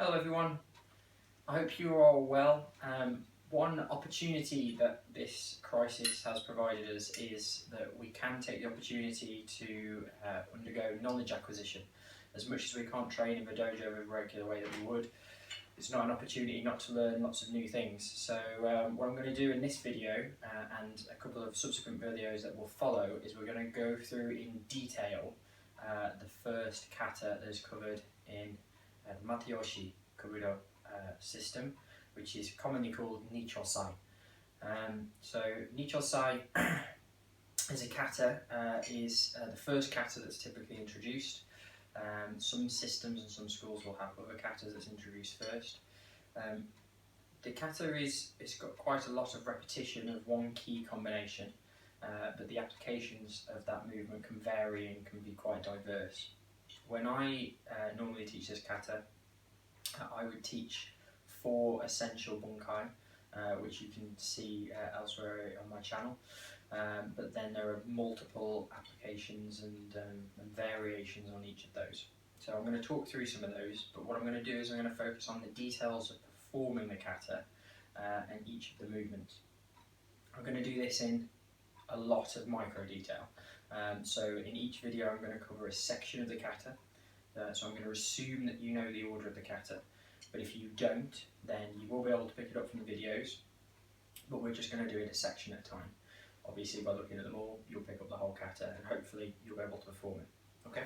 Hello everyone, I hope you're all well. One opportunity that this crisis has provided us is that we can take the opportunity to undergo knowledge acquisition. As much as we can't train in the dojo in a regular way that we would, it's not an opportunity not to learn lots of new things. So what I'm going to do in this video and a couple of subsequent videos that will follow is we're going to go through in detail the first kata that is covered in the Nicho Kobudo system, which is commonly called Nicho Sai. So Nicho Sai as a kata is the first kata that's typically introduced. Some systems and some schools will have other katas that's introduced first. The kata it's got quite a lot of repetition of one key combination, but the applications of that movement can vary and can be quite diverse. When I normally teach this kata, I would teach 4 essential bunkai, which you can see elsewhere on my channel. But then there are multiple applications and variations on each of those. So I'm going to talk through some of those, but what I'm going to do is I'm going to focus on the details of performing the kata and each of the movements. I'm going to do this in a lot of micro detail. So in each video I'm going to cover a section of the kata. So I'm going to assume that you know the order of the kata, but if you don't, then you will be able to pick it up from the videos, but we're just going to do it a section at a time. Obviously by looking at them all, you'll pick up the whole kata and hopefully you'll be able to perform it. Okay?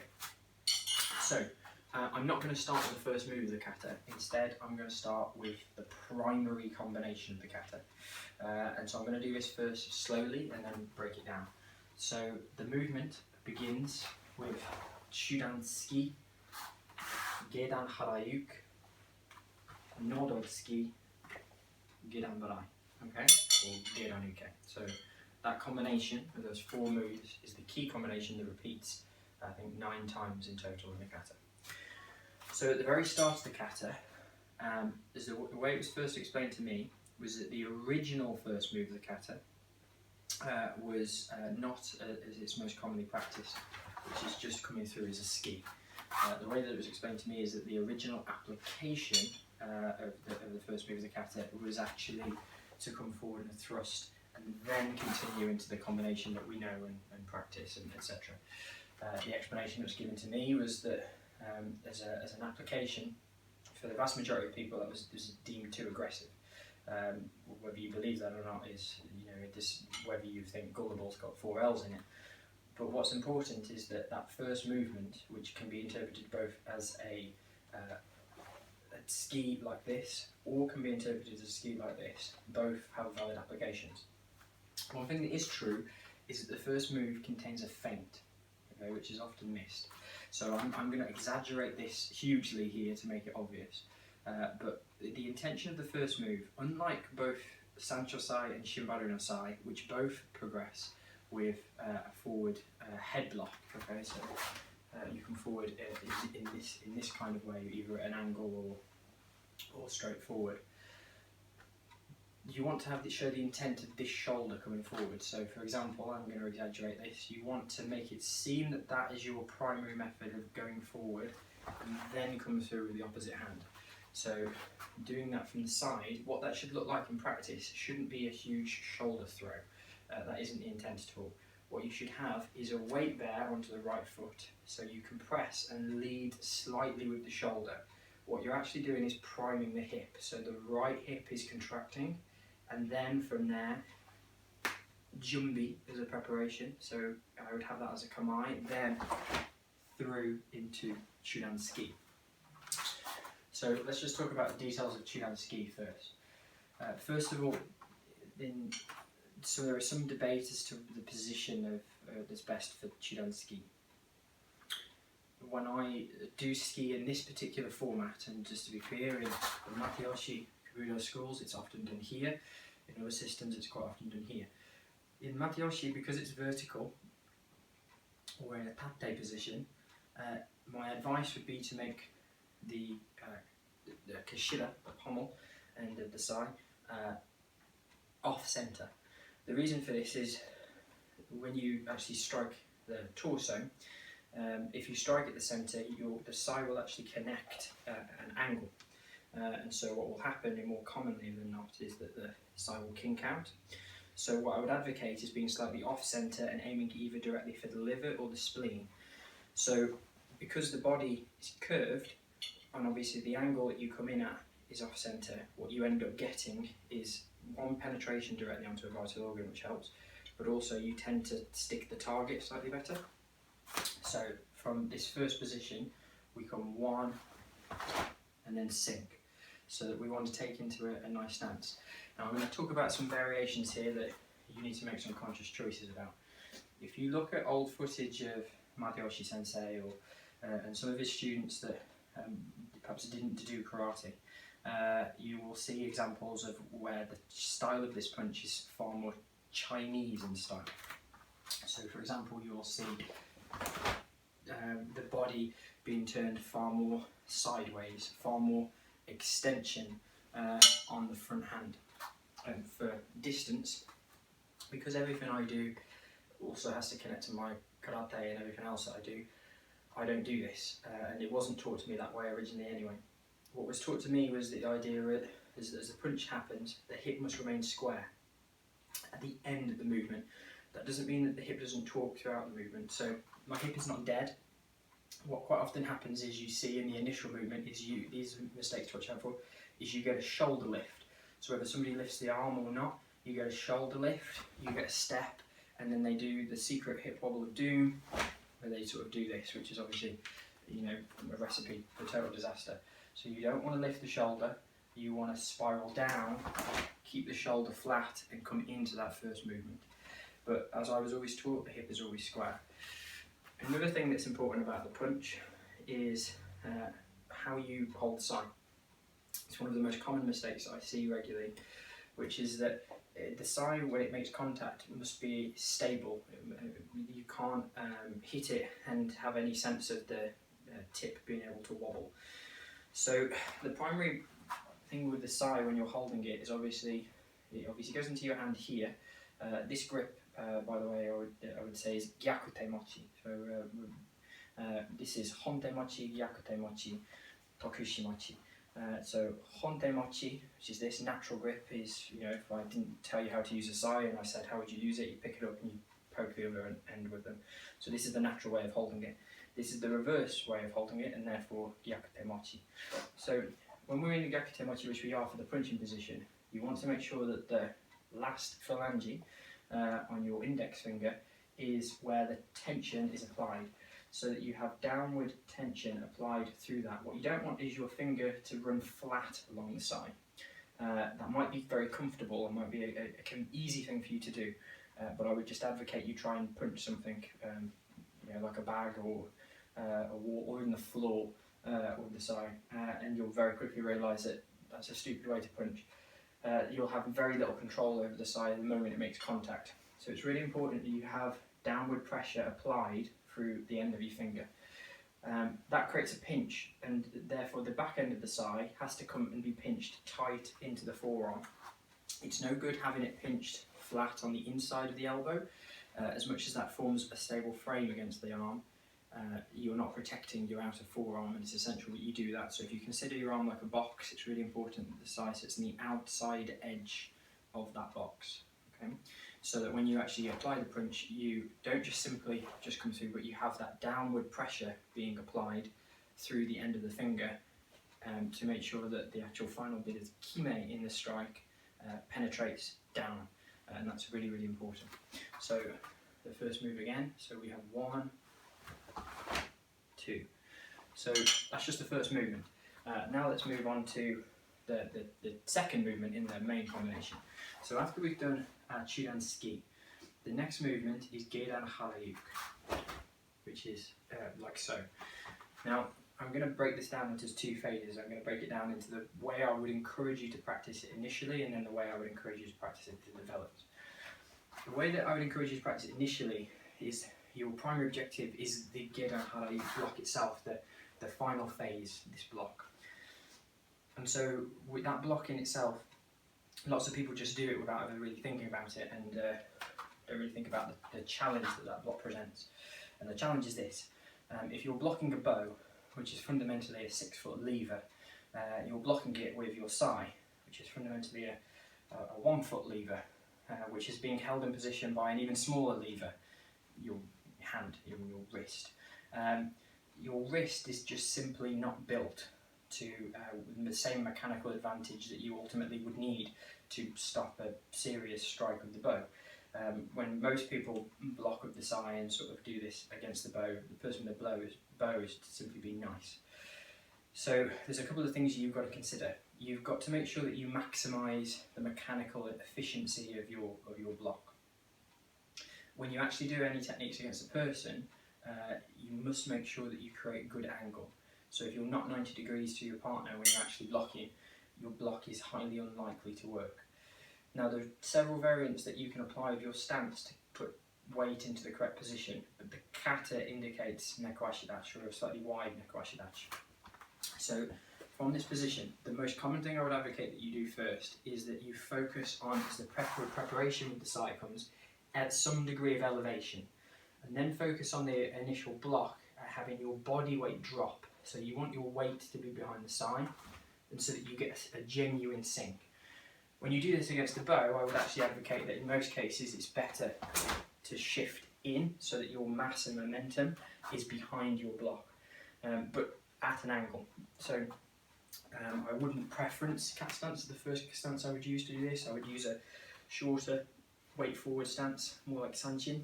So, I'm not going to start with the first move of the kata. Instead, I'm going to start with the primary combination of the kata. And so I'm going to do this first slowly and then break it down. So, the movement begins with Tchaikovsky, Gedan Harayuk, Nodotsuki, Gedan Barai, okay, or Gedan Uke. So that combination of those 4 moves is the key combination that repeats, I think, 9 times in total in the kata. So at the very start of the kata, the way it was first explained to me was that the original first move of the kata was not as it's most commonly practiced, which is just coming through as a ski. The way that it was explained to me is that the original application of the first move of the kata was actually to come forward and thrust and then continue into the combination that we know and practice and etc. The explanation that was given to me was that as an application, for the vast majority of people that was deemed too aggressive. Whether you believe that or not is, whether you think Gullible's got 4 L's in it. But what's important is that first movement, which can be interpreted both as a ski like this, or can be interpreted as a ski like this, both have valid applications. One thing that is true is that the first move contains a feint, okay, which is often missed. So I'm going to exaggerate this hugely here to make it obvious. But the intention of the first move, unlike both Nicho Sai and Shimbaru no Sai, which both progress with a forward head block, okay, so you come forward in this kind of way, either at an angle or straight forward. You want to show the intent of this shoulder coming forward. So for example, I'm going to exaggerate this, you want to make it seem that that is your primary method of going forward and then come through with the opposite hand. So doing that from the side, what that should look like in practice shouldn't be a huge shoulder throw. That isn't the intent at all. What you should have is a weight bear onto the right foot, so you compress and lead slightly with the shoulder. What you're actually doing is priming the hip, so the right hip is contracting, and then from there, jumbi is a preparation, so I would have that as a kamae, then through into Tchaikovsky. So let's just talk about the details of Tchaikovsky first. First of all, so there is some debate as to the position that's best for Tchaikovsky. When I do ski in this particular format, and just to be clear, in the Nicho Kobudo schools it's often done here, in other systems it's quite often done here. In Nicho, because it's vertical, or in a tate position, my advice would be to make the kashida, the pommel, and the sai, off-centre. The reason for this is when you actually strike the torso, if you strike at the centre, the sai will actually connect at an angle. and so what will happen more commonly than not is that the sai will kink out. So what I would advocate is being slightly off-centre and aiming either directly for the liver or the spleen. So because the body is curved, and obviously the angle that you come in at is off-centre, what you end up getting is one, penetration directly onto a vital organ, which helps, but also you tend to stick the target slightly better. So from this first position, we come one and then sink, so that we want to take into a nice stance. Now I'm going to talk about some variations here that you need to make some conscious choices about. If you look at old footage of Madayoshi sensei and some of his students that perhaps didn't do karate, you will see examples of where the style of this punch is far more Chinese in style. So for example, you'll see the body being turned far more sideways, far more extension on the front hand. And for distance, because everything I do also has to connect to my karate and everything else that I don't do this, and it wasn't taught to me that way originally anyway. What was taught to me was the idea that as the punch happens, the hip must remain square at the end of the movement. That doesn't mean that the hip doesn't torque throughout the movement. So my hip is not dead. What quite often happens is you see in the initial movement is these mistakes to watch out for, is you get a shoulder lift. So whether somebody lifts the arm or not, you get a shoulder lift, you get a step, and then they do the secret hip wobble of doom, where they sort of do this, which is obviously, you know, a recipe for total disaster. So you don't want to lift the shoulder, you want to spiral down, keep the shoulder flat and come into that first movement. But as I was always taught, the hip is always square. Another thing that's important about the punch is how you hold sai. It's one of the most common mistakes I see regularly, which is that the sai, when it makes contact, must be stable. You can't hit it and have any sense of the tip being able to wobble. So the primary thing with the sai when you're holding it is obviously, it obviously goes into your hand here. This grip, by the way, I would say is gyakute mochi. So this is honte mochi, gyakute mochi, tokushi mochi. So honte mochi, which is this natural grip, is, you know, if I didn't tell you how to use a sai and I said how would you use it, you pick it up and you poke the other end with them. So this is the natural way of holding it. This is the reverse way of holding it, and therefore gyakute mochi. So when we're in the gyakute mochi, which we are for the punching position, you want to make sure that the last phalange on your index finger is where the tension is applied, so that you have downward tension applied through that. What you don't want is your finger to run flat along the sai. That might be very comfortable and might be an easy thing for you to do, but I would just advocate you try and punch something, you know, like a bag or a wall or even the floor with the sai, and you'll very quickly realise that that's a stupid way to punch. You'll have very little control over the sai the moment it makes contact. So it's really important that you have downward pressure applied through the end of your finger. That creates a pinch, and therefore the back end of the sai has to come and be pinched tight into the forearm. It's no good having it pinched flat on the inside of the elbow. As much as that forms a stable frame against the arm, you're not protecting your outer forearm, and it's essential that you do that. So if you consider your arm like a box, it's really important that the sai sits on the outside edge of that box, okay? So that when you actually apply the punch, you don't just simply come through, but you have that downward pressure being applied through the end of the finger to make sure that the actual final bit of kime in the strike penetrates down, and that's really, really important. So the first move again, so we have 1, 2. So that's just the first movement. Now let's move on to the second movement in the main combination. So after we've done Chudan Ski, the next movement is Geidan Harajuku, which is like so. Now I'm going to break this down into 2 phases. I'm going to break it down into the way I would encourage you to practice it initially, and then the way I would encourage you to practice it to develop. The way that I would encourage you to practice it initially is your primary objective is the Geidan Harajuku block itself, the final phase, this block. And so with that block in itself, lots of people just do it without ever really thinking about it, and don't really think about the challenge that block presents. And the challenge is this: if you're blocking a bow, which is fundamentally a 6-foot lever, you're blocking it with your sai, which is fundamentally a 1 foot lever, which is being held in position by an even smaller lever, your hand, your wrist. Your wrist is just simply not built to the same mechanical advantage that you ultimately would need to stop a serious strike of the bow. When most people block with the sai and sort of do this against the bow, the person with the bow is to simply be nice. So there's a couple of things you've got to consider. You've got to make sure that you maximise the mechanical efficiency of your block. When you actually do any techniques against a person, you must make sure that you create a good angle. So if you're not 90 degrees to your partner when you're actually blocking, your block is highly unlikely to work. Now there are several variants that you can apply with your stance to put weight into the correct position, but the kata indicates neko ashidachi, or a slightly wide neko ashidachi. So from this position, the most common thing I would advocate that you do first is that you focus on, as the preparation with the sai comes, at some degree of elevation, and then focus on the initial block having your body weight drop. So you want your weight to be behind the sai, and so that you get a genuine sink. When you do this against the bow, I would actually advocate that in most cases it's better to shift in so that your mass and momentum is behind your block, but at an angle. So I wouldn't preference kata stance as the first stance I would use to do this. I would use a shorter weight forward stance, more like sanchin,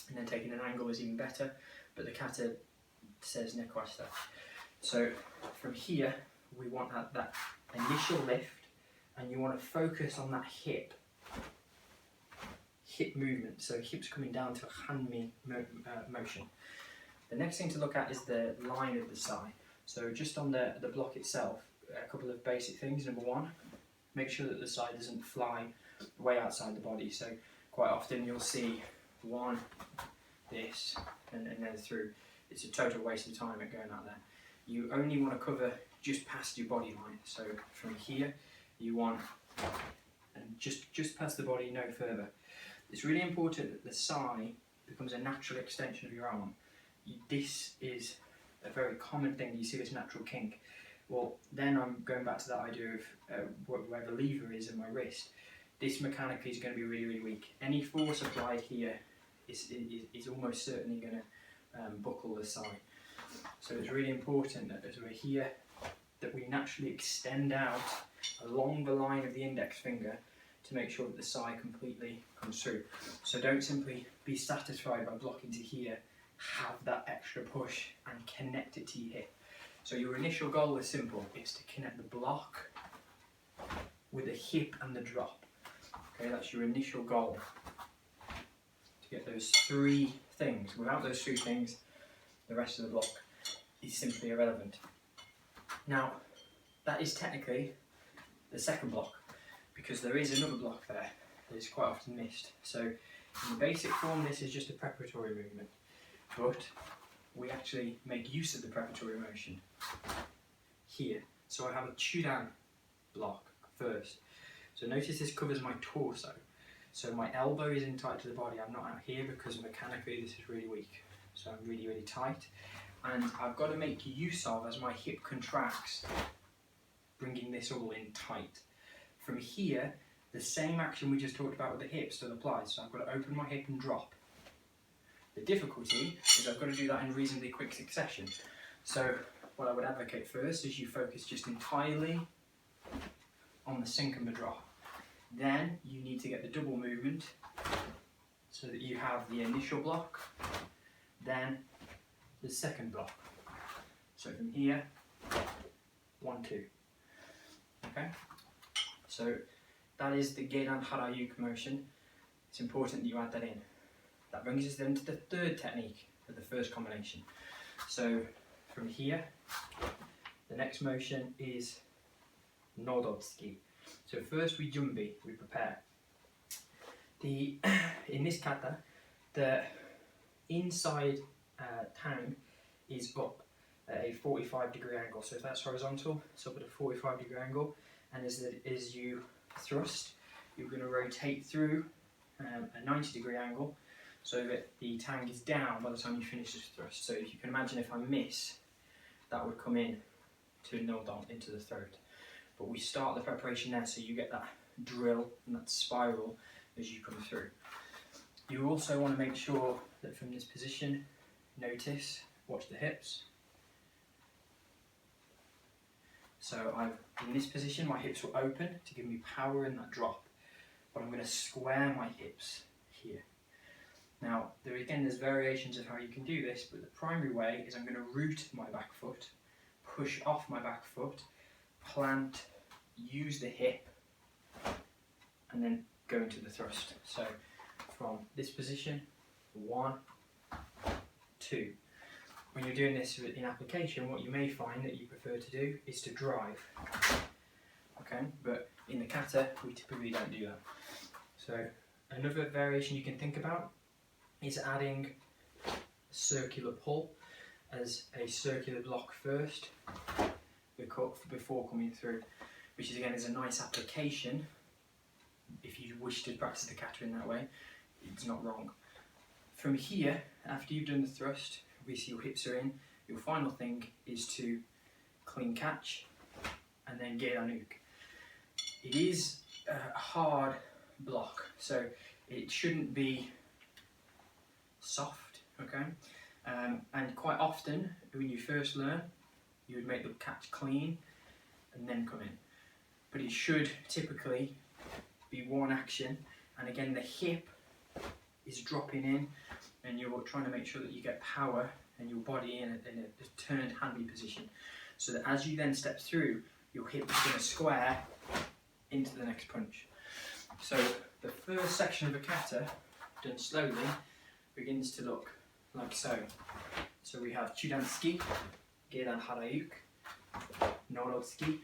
and then taking an angle is even better, but the kata says neko ashidachi. So from here we want that initial lift, and you want to focus on that hip movement, so hips coming down to a hanmi motion. The next thing to look at is the line of the sai. So just on the block itself, a couple of basic things. Number one, make sure that the sai doesn't fly way outside the body. So quite often you'll see one, this, and then through. It's a total waste of time at going out there. You only want to cover just past your body line. So from here, you want and just past the body, no further. It's really important that the sai becomes a natural extension of your arm. This is a very common thing. You see this natural kink. Well, then I'm going back to that idea of where the lever is in my wrist. This mechanically is going to be really, really weak. Any force applied here is almost certainly going to buckle the sai. So it's really important that as we're here, that we naturally extend out along the line of the index finger to make sure that the sai completely comes through. So don't simply be satisfied by blocking to here, have that extra push and connect it to your hip. So your initial goal is simple, it's to connect the block with the hip and the drop. Okay, that's your initial goal. To get those three things. Without those three things, the rest of the block is simply irrelevant. Now, that is technically the second block, because there is another block there that is quite often missed. So in the basic form, this is just a preparatory movement, but we actually make use of the preparatory motion here. So I have a chudan block first. So notice this covers my torso. So my elbow is in tight to the body. I'm not out here because mechanically this is really weak. So I'm really, really tight. And I've got to make use of, as my hip contracts, bringing this all in tight. From here, the same action we just talked about with the hip still applies. So I've got to open my hip and drop. The difficulty is I've got to do that in reasonably quick succession. So what I would advocate first is you focus just entirely on the sink and the drop. Then you need to get the double movement so that you have the initial block, then the second block. So from here, 1, 2. Okay? So that is the Geidan Harayuku motion. It's important that you add that in. That brings us then to the third technique of the first combination. So from here, the next motion is Nodotsuki. So first we jumbi, we prepare. In this kata, the inside tang is up at a 45-degree angle. So if that's horizontal, it's up at a 45-degree angle. And as you thrust, you're going to rotate through a 90-degree angle so that the tang is down by the time you finish this thrust. So if you can imagine, if I miss, that would come in to nod on into the throat. But we start the preparation there so you get that drill and that spiral as you come through. You also want to make sure that from this position, notice, watch the hips. So in this position, my hips will open to give me power in that drop, but I'm going to square my hips here. Now, there's variations of how you can do this, but the primary way is I'm going to root my back foot, push off my back foot, plant, use the hip, and then go into the thrust. So from this position, 1, 2. When you're doing this in application, what you may find that you prefer to do is to drive. Okay, but in the kata, we typically don't do that. So another variation you can think about is adding a circular pull as a circular block first before coming through, which is again is a nice application. If you wish to practice the kata in that way, it's not wrong. From here, after you've done the thrust, obviously your hips are in, your final thing is to clean catch and then get a nuke. It is a hard block, so it shouldn't be soft, okay? And quite often, when you first learn, you would make the catch clean and then come in. But it should typically be one action, and again the hip is dropping in and you're trying to make sure that you get power and your body in a turned handy position, so that as you then step through, your hip is going to square into the next punch. So the first section of a kata, done slowly, begins to look like so. So we have Chudan-tsuki, Gedan Harayuk, Noro-tsuki,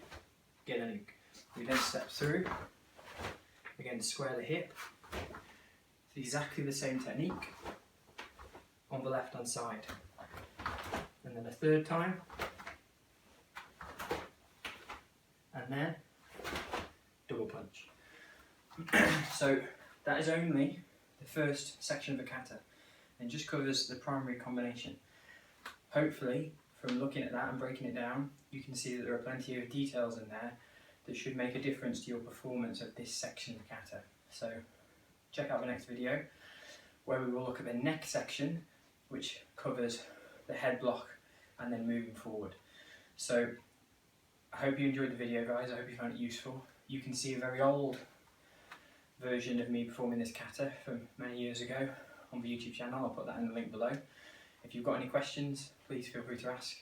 Gedan-uke. We then step through, again square the hip. It's exactly the same technique on the left hand side. And then a third time, and then double punch. So that is only the first section of the kata and just covers the primary combination. Hopefully, from looking at that and breaking it down, you can see that there are plenty of details in there that should make a difference to your performance of this section of the kata. So check out the next video where we will look at the next section, which covers the head block and then moving forward. So I hope you enjoyed the video, guys. I hope you found it useful. You can see a very old version of me performing this kata from many years ago on the YouTube channel. I'll put that in the link below. If you've got any questions, please feel free to ask.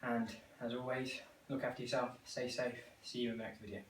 And as always, look after yourself, stay safe, see you in the next video.